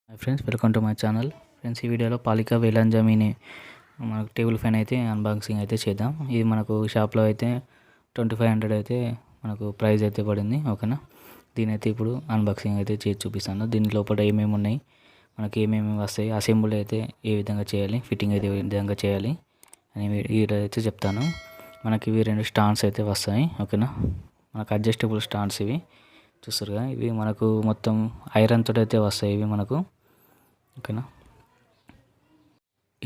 Hi friends, welcome to my channel. Friends, ఈ వీడియోలో పాలికా వేలాన్ జమీని మనకు టేబుల్ ఫ్యాన్ అయితే అన్బాక్సింగ్ అయితే చేద్దాం. ఇది మనకు షాప్లో అయితే 2500 అయితే మనకు ప్రైస్ అయితే పడింది. ఓకేనా, దీని అయితే ఇప్పుడు అన్బాక్సింగ్ అయితే చేసి చూపిస్తాను. దీని లోపల ఏమేమి ఉన్నాయి, మనకి ఏమేమి వస్తాయి, అసెంబుల్ అయితే ఏ విధంగా చేయాలి, ఫిట్టింగ్ అయితే ఏ విధంగా చేయాలి అని అయితే చెప్తాను. మనకి ఇవి 2 స్టాండ్స్ అయితే వస్తాయి. ఓకేనా, మనకు అడ్జస్టబుల్ స్టాండ్స్ ఇవి చూస్తారుగా. ఇవి మనకు మొత్తం ఐరన్ తోటి అయితే వస్తాయి ఇవి మనకు. ఓకేనా,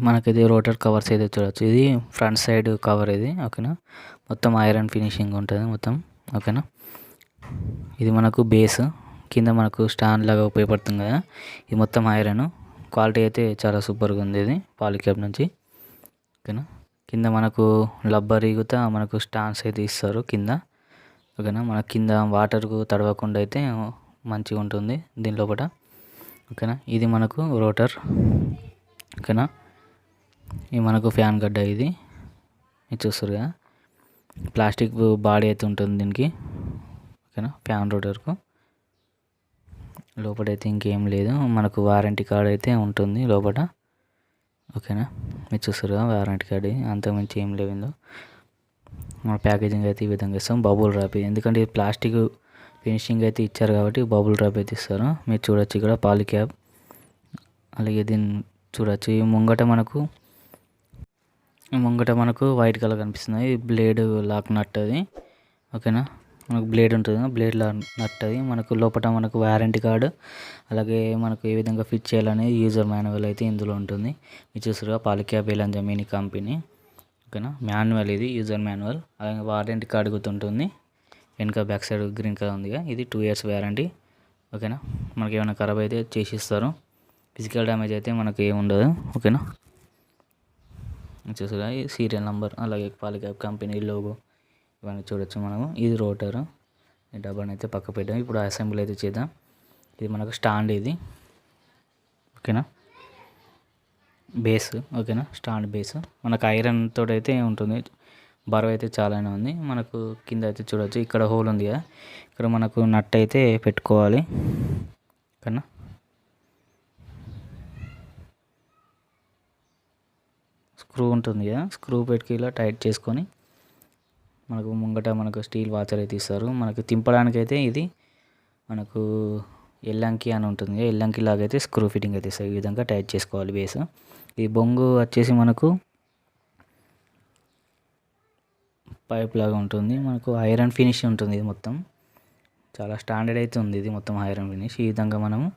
మనకైతే రోటర్ కవర్స్ అయితే చూడవచ్చు. ఇది ఫ్రంట్ సైడ్ కవర్ ఇది. ఓకేనా, మొత్తం ఐరన్ ఫినిషింగ్ ఉంటుంది మొత్తం. ఓకేనా, ఇది మనకు బేస్ కింద మనకు స్టాండ్ లాగా ఉపయోగపడుతుంది కదా. ఇది మొత్తం ఐరన్ క్వాలిటీ అయితే చాలా సూపర్గా ఉంది ఇది పాలిక్యాబ్ నుంచి. ఓకేనా, కింద మనకు లబ్బర్ ఈగుతా మనకు స్టాండ్స్ అయితే ఇస్తారు కింద. ఓకేనా, మన కింద వాటర్కు తడవకుండా అయితే మంచిగా ఉంటుంది దీని లోపల. ఓకేనా, ఇది మనకు రోటర్. ఓకేనా, ఇది మనకు ఫ్యాన్ గడ్డ ఇది చూస్తారు కదా. ప్లాస్టిక్ బాడీ అయితే ఉంటుంది దీనికి. ఓకేనా, ఫ్యాన్ రోటర్కు లోపలైతే ఇంకేం లేదు. మనకు వారంటీ కార్డ్ అయితే ఉంటుంది లోపల. ఓకేనా, మీరు చూస్తారు కదా వారంటీ కార్డు, అంతకుమించి ఏం లేదు. మన ప్యాకేజింగ్ అయితే ఈ విధంగా ఇస్తాం. బబుల్ ర్యాప్, ఎందుకంటే ఇది ప్లాస్టిక్ ఫినిషింగ్ అయితే ఇచ్చారు కాబట్టి బబుల్ ర్యాప్ అయితే ఇస్తారు. మీరు చూడొచ్చు ఇక్కడ పాలిక్యాబ్. అలాగే దీన్ని చూడొచ్చు. ఈ ముంగట మనకు వైట్ కలర్ కనిపిస్తుంది. బ్లేడ్ లాక్ నట్ అది. ఓకేనా, మనకు బ్లేడ్ ఉంటుంది, బ్లేడ్ నట్ అది. మనకు లోపల మనకు వారంటీ కార్డు, అలాగే మనకు ఏ విధంగా ఫిట్ చేయాలనేది యూజర్ మాన్యువల్ అయితే ఇందులో ఉంటుంది. మీరు చూసారుగా పాలిక్యాబ్ వేలాన్ జమీని కంపెనీ. ఓకేనా, మాన్యువల్ ఇది, యూజర్ మాన్యువల్. అలాగే వారంటీ కార్డు గుర్తుంటుంది. వెనక బ్యాక్ సైడ్ గ్రీన్ కలర్ ఉందిగా, ఇది 2 years వారంటీ. ఓకేనా, మనకి ఏమైనా ఖరాబ్ అయితే చేసిస్తారు. ఫిజికల్ డ్యామేజ్ అయితే మనకి ఏమి ఉండదు. ఓకేనా, చూసారా ఈ సీరియల్ నెంబర్, అలాగే పాలిక్యాబ్ కంపెనీ లోగో ఇవన్నీ చూడొచ్చు మనము. ఇది రోటర్, ఈ డబ్బాని అయితే పక్క పెట్టాం. ఇప్పుడు అసెంబ్లీ అయితే చేద్దాం. ఇది మనకు స్టాండ్ ఇది. ఓకేనా, బేస్. ఓకేనా, స్టాండ్ బేస్ మనకు ఐరన్ తోటి అయితే ఉంటుంది. బరువు అయితే చాలానే ఉంది. మనకు కింద అయితే చూడవచ్చు, ఇక్కడ హోల్ ఉంది కదా, ఇక్కడ మనకు నట్ అయితే పెట్టుకోవాలి. ఓకేనా, స్క్రూ ఉంటుంది కదా, స్క్రూ పెట్టుకు ఇలా టైట్ చేసుకొని మనకు ముంగట మనకు స్టీల్ వాచర్ అయితే ఇస్తారు. మనకు తింపడానికి అయితే ఇది మనకు ఎల్లంకి అని ఉంటుంది కదా, ఎల్లంకి లాగా అయితే స్క్రూ ఫిట్టింగ్ అయితే ఇస్తారు. ఈ విధంగా టైట్ చేసుకోవాలి బేస్. ఈ బొంగు వచ్చేసి మనకు పైప్ లాగా ఉంటుంది. మనకు ఐరన్ ఫినిష్ ఉంటుంది. ఇది మొత్తం చాలా స్టాండర్డ్ అయితే ఉంది. ఇది మొత్తం ఐరన్ ఫినిష్. ఈ విధంగా మనము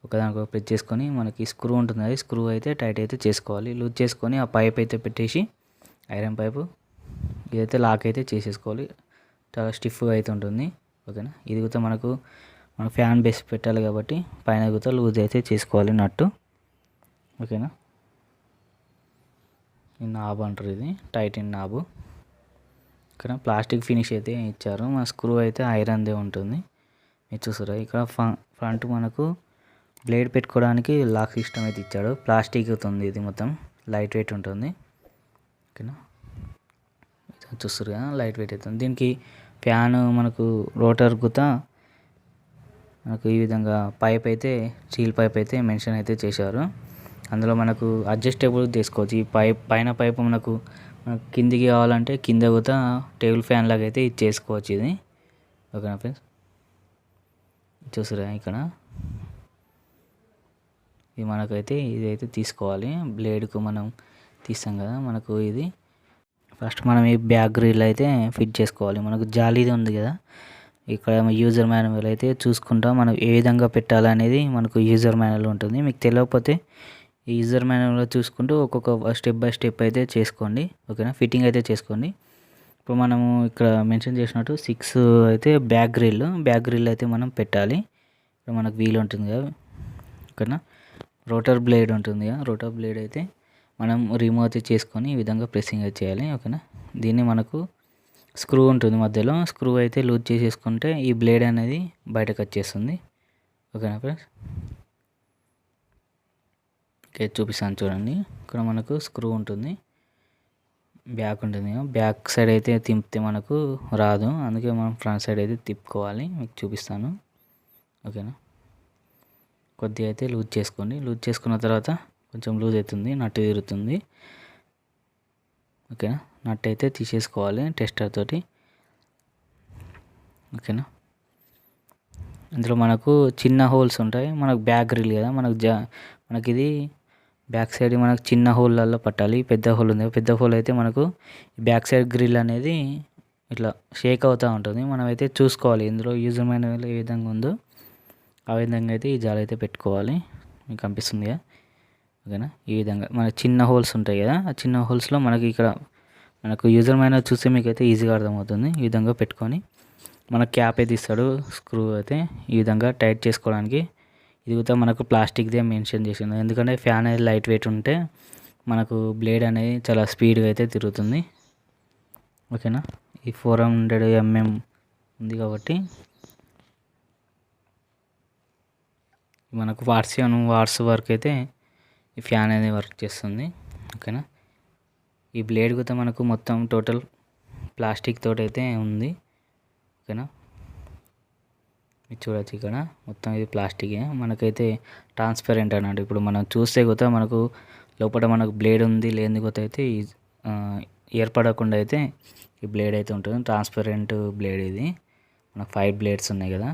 ఒకదానికి ప్రెస్ చేసుకొని మనకి స్క్రూ ఉంటుంది, అది స్క్రూ అయితే టైట్ అయితే చేసుకోవాలి. లూజ్ చేసుకొని ఆ పైప్ అయితే పెట్టేసి ఐరన్ పైపు ఇదైతే లాక్ అయితే చేసేసుకోవాలి. చాలా స్టిఫ్గా అయితే ఉంటుంది. ఓకేనా, ఇది కూడా మన ఫ్యాన్ బేస్ పెట్టాలి కాబట్టి పైన కూడా లూజ్ అయితే చేసుకోవాలి నట్టు. ఓకేనా, ఈ నాబ్ అంటారు, ఇది టైటిన్ నాబు. ఇక్కడ ప్లాస్టిక్ ఫినిష్ అయితే ఇచ్చారు. మన స్క్రూ అయితే ఐరన్దే ఉంటుంది. మీరు చూసారా ఇక్కడ ఫ్రంట్ మనకు బ్లేడ్ పెట్టుకోవడానికి లాక్ సిస్టమ్ అయితే ఇచ్చాడు. ప్లాస్టిక్ ఉంది, ఇది మొత్తం లైట్ వెయిట్ ఉంటుంది. ఓకేనా, చూస్తారు కదా లైట్ వెయిట్ అవుతుంది. దీనికి ఫ్యాన్ మనకు రోటర్ గుతా మనకు ఈ విధంగా పైప్ అయితే స్టీల్ పైప్ అయితే మెన్షన్ అయితే చేశారు. అందులో మనకు అడ్జస్టబుల్ తీసుకోవచ్చు. ఈ పైన పైపు మనకు కిందికి కావాలంటే కింద కూడా టేబుల్ ఫ్యాన్ లాగా అయితే ఇది చేసుకోవచ్చు ఇది. ఓకేనా ఫ్రెండ్స్, చూసారా ఇక్కడ ఇది మనకైతే ఇదైతే తీసుకోవాలి. బ్లేడ్కు మనం తీస్తాం కదా, మనకు ఇది ఫస్ట్ మనం ఈ బ్యాక్ గ్రిల్ అయితే ఫిట్ చేసుకోవాలి. మనకు జాలీది ఉంది కదా, ఇక్కడ యూజర్ మాన్యువల్ అయితే చూసుకుంటా మనం ఏ విధంగా పెట్టాలనేది మనకు యూజర్ మాన్యువల్ ఉంటుంది. మీకు తెలియకపోతే ఈ యూజర్ మాన్యువల్లో చూసుకుంటూ ఒక్కొక్క స్టెప్ బై స్టెప్ అయితే చేసుకోండి. ఓకేనా, ఫిట్టింగ్ అయితే చేసుకోండి. ఇప్పుడు మనము ఇక్కడ మెన్షన్ చేసినట్టు 6 అయితే బ్యాక్ గ్రిల్ అయితే మనం పెట్టాలి. ఇక్కడ మనకు వీల్ ఉంటుంది కదా. ఓకేనా, రోటర్ బ్లేడ్ ఉంటుంది కదా, రోటర్ బ్లేడ్ అయితే మనం రిమూవ్ అయితే చేసుకొని ఈ విధంగా ప్రెస్సింగ్ అయితే చేయాలి. ఓకేనా, దీన్ని మనకు స్క్రూ ఉంటుంది మధ్యలో, స్క్రూ అయితే లూజ్ చేసేసుకుంటే ఈ బ్లేడ్ అనేది బయటకు వచ్చేస్తుంది. ఓకేనా ఫ్రెండ్స్, ఓకే చూపిస్తాను చూడండి. ఇక్కడ మనకు స్క్రూ ఉంటుంది, బ్యాక్ ఉంటుంది కదా, బ్యాక్ సైడ్ అయితే తిప్పితే మనకు రాదు, అందుకే మనం ఫ్రంట్ సైడ్ అయితే తిప్పుకోవాలి. మీకు చూపిస్తాను. ఓకేనా, కొద్దిగా అయితే లూజ్ చేసుకోండి. లూజ్ చేసుకున్న తర్వాత కొంచెం లూజ్ అవుతుంది, నట్టు తిరుగుతుంది. ఓకేనా, నట్ అయితే తీసేసుకోవాలి టెస్టర్ తోటి. ఓకేనా, ఇందులో మనకు చిన్న హోల్స్ ఉంటాయి. మనకు బ్యాక్ గ్రిల్ కదా, మనకి ఇది బ్యాక్ సైడ్ మనకు చిన్న హోల్లలో పట్టాలి. పెద్ద హోల్ ఉంది, పెద్ద హోల్ అయితే మనకు బ్యాక్ సైడ్ గ్రిల్ అనేది ఇట్లా షేక్ అవుతూ ఉంటుంది. మనమైతే చూసుకోవాలి ఇందులో యూజర్ మాన్యువల్ ఏ విధంగా ఉందో ఆ విధంగా అయితే ఈ జాలి అయితే పెట్టుకోవాలి. మీకు కనిపిస్తుంది కదా. ఓకేనా, ఈ విధంగా మన చిన్న హోల్స్ ఉంటాయి కదా, ఆ చిన్న హోల్స్లో మనకి ఇక్కడ మనకు యూజర్ మాన్యువల్ చూస్తే మీకు అయితే ఈజీగా అర్థమవుతుంది. ఈ విధంగా పెట్టుకొని మన క్యాప్ అయితే ఇస్తాడు, స్క్రూ అయితే ఈ విధంగా టైట్ చేసుకోవడానికి. ఇది కూడా మనకు ప్లాస్టిక్దే మెన్షన్ చేసింది, ఎందుకంటే ఫ్యాన్ అనేది లైట్ వెయిట్ ఉంటే మనకు బ్లేడ్ అనేది చాలా స్పీడ్గా అయితే తిరుగుతుంది. ఓకేనా, ఈ 400 mm ఉంది కాబట్టి మనకు వాట్స్ వరకు అయితే ఈ ఫ్యాన్ అనేది వర్క్ చేస్తుంది. ఓకేనా, ఈ బ్లేడ్ కూడా మనకు మొత్తం టోటల్ ప్లాస్టిక్ తోటి అయితే ఉంది. ఓకేనా, మీరు చూడవచ్చు ఇక్కడ మొత్తం ఇది ప్లాస్టికే. మనకైతే ట్రాన్స్పరెంట్ అన్నట్టు. ఇప్పుడు మనం చూస్తే కూడా మనకు లోపల మనకు బ్లేడ్ ఉంది లేని కూడా అయితే ఏర్పడకుండా అయితే ఈ బ్లేడ్ అయితే ఉంటుంది. ట్రాన్స్పరెంట్ బ్లేడ్ ఇది. మనకు 5 బ్లేడ్స్ ఉన్నాయి కదా.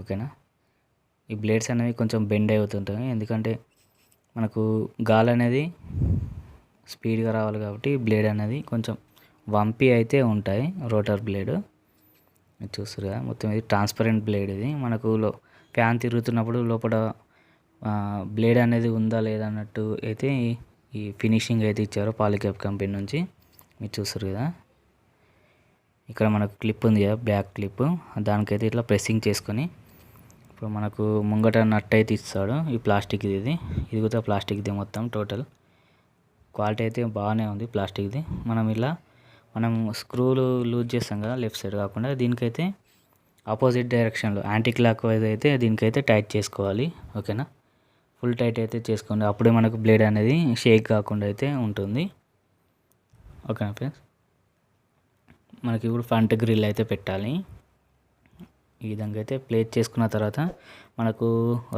ఓకేనా, ఈ బ్లేడ్స్ అనేవి కొంచెం బెండ్ అవుతుంటాయి, ఎందుకంటే మనకు గాలి అనేది స్పీడ్గా రావాలి కాబట్టి బ్లేడ్ అనేది కొంచెం వంపి అయితే ఉంటాయి. రోటర్ బ్లేడ్ మీరు చూస్తారు కదా, మొత్తం ఇది ట్రాన్స్పరెంట్ బ్లేడ్. ఇది మనకు ఫ్యాన్ తిరుగుతున్నప్పుడు లోపల బ్లేడ్ అనేది ఉందా లేదా అన్నట్టు అయితే ఈ ఫినిషింగ్ అయితే ఇచ్చారు పాలిక్యాప్ కంపెనీ నుంచి. మీరు చూస్తారు కదా, ఇక్కడ మనకు క్లిప్ ఉంది కదా, బ్యాక్ క్లిప్. దానికైతే ఇట్లా ప్రెస్సింగ్ చేసుకొని ఇప్పుడు మనకు ముంగట నట్ అయితే ఇస్తాడు. ఈ ప్లాస్టిక్ ఇది కూడా ప్లాస్టిక్ది మొత్తం టోటల్. క్వాలిటీ అయితే బాగానే ఉంది ప్లాస్టిక్ది. మనం స్క్రూలు లూజ్ చేస్తాం కదా లెఫ్ట్ సైడ్ కాకుండా, దీనికైతే ఆపోజిట్ డైరెక్షన్లో యాంటీ క్లాక్ వైజ్ అయితే దీనికైతే టైట్ చేసుకోవాలి. ఓకేనా, ఫుల్ టైట్ అయితే చేసుకోండి, అప్పుడే మనకు బ్లేడ్ అనేది షేక్ కాకుండా అయితే ఉంటుంది. ఓకేనా ఫ్రెండ్స్, మనకి ఇప్పుడు ఫ్రంట్ గ్రిల్ అయితే పెట్టాలి. ఈ విధంగా అయితే ప్లేస్ చేసుకున్న తర్వాత మనకు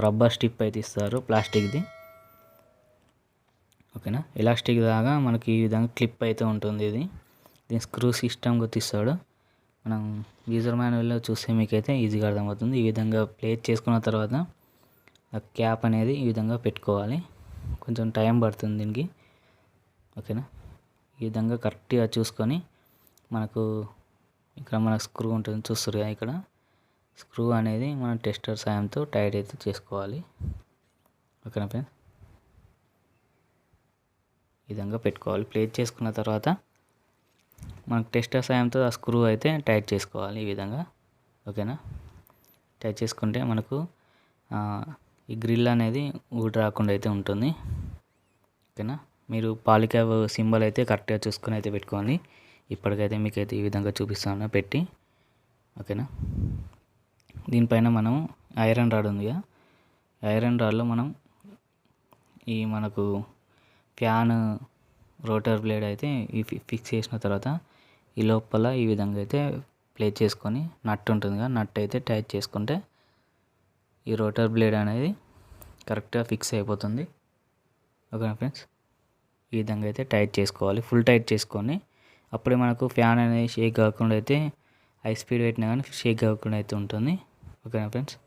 రబ్బర్ స్టిప్ అయితే ఇస్తారు ప్లాస్టిక్ది. ఓకేనా, ఎలాస్టిక్ దాకా మనకి ఈ విధంగా క్లిప్ అయితే ఉంటుంది. దీని స్క్రూ సిస్టమ్ గుర్తిస్తాడు. మనం యూజర్ మాన్యువల్లో చూస్తే మీకైతే ఈజీగా అర్థమవుతుంది. ఈ విధంగా ప్లేస్ చేసుకున్న తర్వాత ఆ క్యాప్ అనేది ఈ విధంగా పెట్టుకోవాలి. కొంచెం టైం పడుతుంది దీనికి. ఓకేనా, ఈ విధంగా కరెక్ట్గా చూసుకొని మనకు ఇక్కడ మనకు స్క్రూ ఉంటుంది చూస్తారు కదా, ఇక్కడ స్క్రూ అనేది మన టెస్టర్ సాయంతో టైట్ అయితే చేసుకోవాలి. ఓకేనా ఫ్రెండ్స్, ఈ విధంగా పెట్టుకోవాలి. ప్లేస్ చేసుకున్న తర్వాత మనకు టెస్టర్ సాయంతో ఆ స్క్రూ అయితే టైట్ చేసుకోవాలి ఈ విధంగా. ఓకేనా, టైట్ చేసుకుంటే మనకు ఈ గ్రిల్ అనేది ఊడి రాకుండా అయితే ఉంటుంది. ఓకేనా, మీరు పాలిక్యాబ్ సింబల్ అయితే కరెక్ట్గా చూసుకొని అయితే పెట్టుకోండి. ఇప్పటికైతే మీకైతే ఈ విధంగా చూపిస్తాను పెట్టి. ఓకేనా, దీనిపైన మనం ఐరన్ రాడ్ ఉంది కదా, ఐరన్ రాడ్లో మనం ఈ మనకు ఫ్యాన్ రోటర్ బ్లేడ్ అయితే ఫిక్స్ చేసిన తర్వాత ఈ లోపల ఈ విధంగా అయితే ప్లేస్ చేసుకొని నట్ ఉంటుంది కదా, నట్ అయితే టైట్ చేసుకుంటే ఈ రోటర్ బ్లేడ్ అనేది కరెక్ట్గా ఫిక్స్ అయిపోతుంది. ఓకేనా ఫ్రెండ్స్, ఈ విధంగా అయితే టైట్ చేసుకోవాలి, ఫుల్ టైట్ చేసుకొని అప్పుడే మనకు ఫ్యాన్ అనేది షేక్ కాకుండా అయితే హై స్పీడ్ పెట్టినా కానీ షేక్ కాకుండా అయితే ఉంటుంది. ఓకేనా ఫ్రెండ్స్,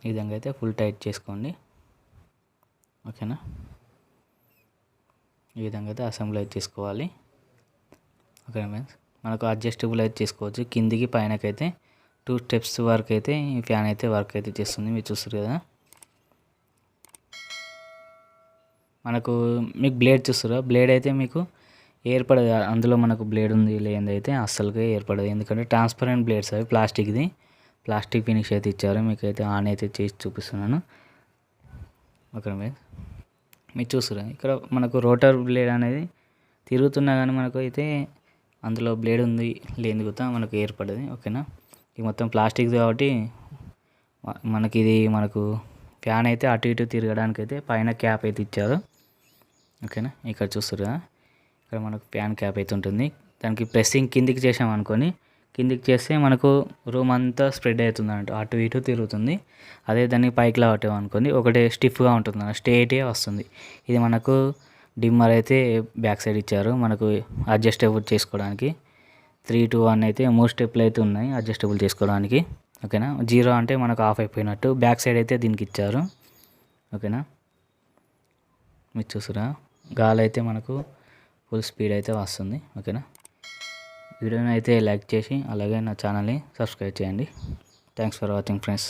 ఈ విధంగా అయితే ఫుల్ టైట్ చేసుకోండి. ఓకేనా, ఈ విధంగా అయితే అసెంబ్లీ అయితే చేసుకోవాలి. ఓకేనా ఫ్రెండ్స్, మనకు అడ్జస్టబుల్ అయితే చేసుకోవచ్చు. కిందికి పైనకైతే 2 స్టెప్స్ వరకు అయితే ఈ ఫ్యాన్ అయితే వర్క్ అయితే చేస్తుంది. మీరు చూస్తారు కదా, మనకు మీకు బ్లేడ్ చూస్తారా, బ్లేడ్ అయితే మీకు ఏర్పడదు. అందులో మనకు బ్లేడ్ ఉంది లేనిది అయితే అస్సలుగా ఏర్పడదు, ఎందుకంటే ట్రాన్స్పరెంట్ బ్లేడ్స్ అవి ప్లాస్టిక్ ఫినిష్ అయితే ఇచ్చారు. మీకు అయితే ఆన్ అయితే చేసి చూపిస్తున్నాను. ఓకే మీరు చూస్తారా, ఇక్కడ మనకు రోటర్ బ్లేడ్ అనేది తిరుగుతున్నా కానీ మనకు అయితే అందులో బ్లేడ్ ఉంది లేని కూడా మనకు ఏర్పడదు. ఓకేనా, ఇది మొత్తం ప్లాస్టిక్ కాబట్టి మనకు ఫ్యాన్ అయితే అటు ఇటు తిరగడానికి అయితే పైన క్యాప్ అయితే ఇచ్చారు. ఓకేనా, ఇక్కడ చూస్తారు కదా, ఇక్కడ మనకు ఫ్యాన్ క్యాప్ అయితే ఉంటుంది. దానికి ప్రెస్సింగ్ కిందికి చేసామనుకొని కిందికి చేస్తే మనకు రూమ్ అంతా స్ప్రెడ్ అవుతుంది అన్నట్టు, అటు ఇటు తిరుగుతుంది. అదే దాన్ని పైకి లావటం ఒకటే స్టిఫ్గా ఉంటుంది, స్ట్రేట్గా వస్తుంది. ఇది మనకు డిమ్మర్ అయితే బ్యాక్ సైడ్ ఇచ్చారు మనకు అడ్జస్టబుల్ చేసుకోవడానికి. 3 to 1 అయితే 3 స్టెప్లు అయితే ఉన్నాయి అడ్జస్టబుల్ చేసుకోవడానికి. ఓకేనా. 0 అంటే మనకు ఆఫ్ అయిపోయినట్టు. బ్యాక్ సైడ్ అయితే దీనికి ఇచ్చారు. ఓకేనా. మీరు చూసారా, గాలి అయితే మనకు ఫుల్ స్పీడ్ అయితే వస్తుంది. ఓకేనా. వీడియోని అయితే లైక్ చేసి అలాగే నా ఛానల్ని సబ్స్క్రైబ్ చేయండి. Thanks for watching friends.